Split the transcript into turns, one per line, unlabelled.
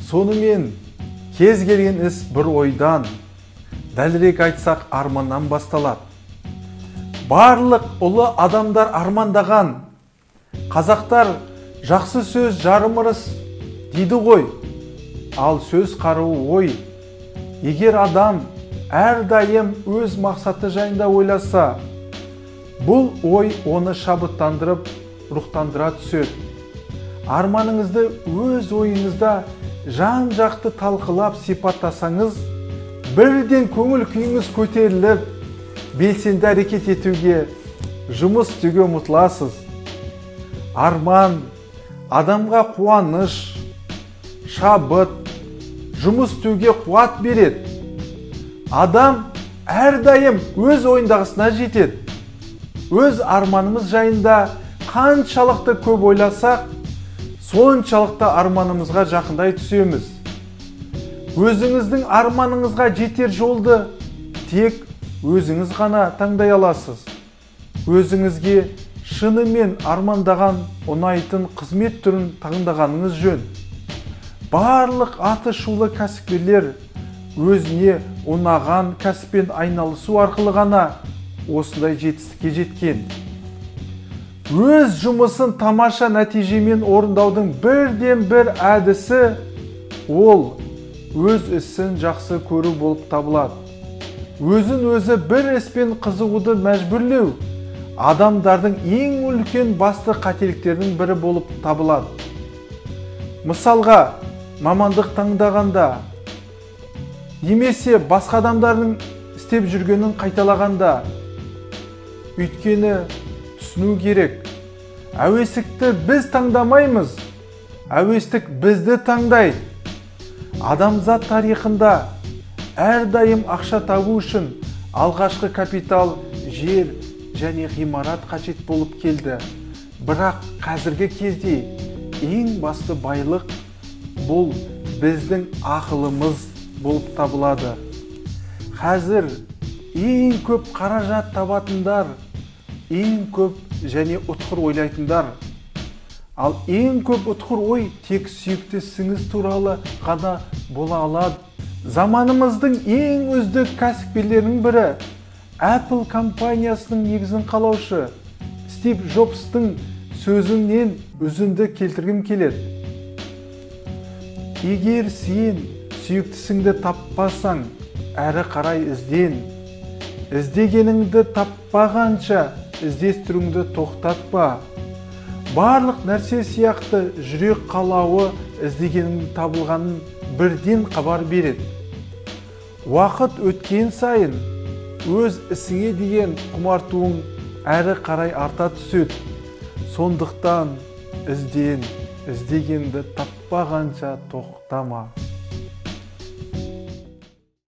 Сонымен кез келген іс бір ойдан, дәлірек айтсақ арманнан басталады. Барлық ұлы адамдар армандаған. Қазақтар жақсы сөз жарым ырыс дейді ғой, ал сөз қаруы ой. Егер адам әрдайым өз мақсаты жайында ойласа, бұл ой оны шабыттандырып, рухтандыра түседі. Арманыңызды өз ойыңызда жан-жақты талқылап сипаттасаңыз, бірден көңіл күйіңіз көтеріліп, белсенді әрекет етуге, жұмыс істеуге ұмтыласыз. Арман адамға қуаныш, шабыт, жұмыс істеуге қуат береді. Адам әрдайым өз ойындағысына жетеді. Өз арманымыз жайында қаншалықты көп ойласақ, соншалықты арманымызға жақындай түсеміз. Өзіңіздің арманыңызға жетер жолды тек өзіңіз ғана таңдай аласыз. Өзіңізге шынымен армандаған, ұнайтын қызмет түрін таңдағаныңыз жөн. Барлық аты шулы кәсіпкерлер өзіне ұнаған кәсіппен айналысу арқылы ғана осындай жетістікке жеткен. Өз жұмысын тамаша нәтижемен орындаудың бірден бір әдісі ол өз ісін жақсы көру болып табылады. Өзін өзі бір іспен қызығуды мәжбүрлеу адамдардың ең үлкен басты қателіктердің бірі болып табылады. Мысалға, мамандық таңдағанда, немесе басқа адамдардың істеп жүргенін қайталағанда, өйткені түсіну керек. Әуестікті біз таңдамаймыз, әуестік бізді таңдайды. Адамзат тарихында әрдайым ақша табу үшін алғашқы капитал, жер және ғимарат қажет болып келді. Бірақ қазіргі кезде ең басты байлық бұл біздің ақылымыз болып табылады. Қазір ең көп қаражат табатындар, ең көп және ұтқыр ойлайтындар. Ал ең көп ұтқыр ой тек сүйікті ісіңіз туралы ғана бола алады. Заманымыздың ең үздік кәсіпкерлерінің бірі, Apple компаниясының негізін қалаушы Стив Джобстың сөзінен үзінді келтіргім келеді. Егер сен сүйіктісіңді таппасаң, әрі қарай ізден. Іздегеніңді таппағанша іздестіруіңді тоқтатпа. Барлық нәрсе сияқты жүрек қалауы іздегеніңді табылғанын бірден хабар береді. Уақыт өткен сайын өз ісіңе деген құмартуың әрі қарай арта түседі. Сондықтан ізден, іздегенді таппағанша тоқтама.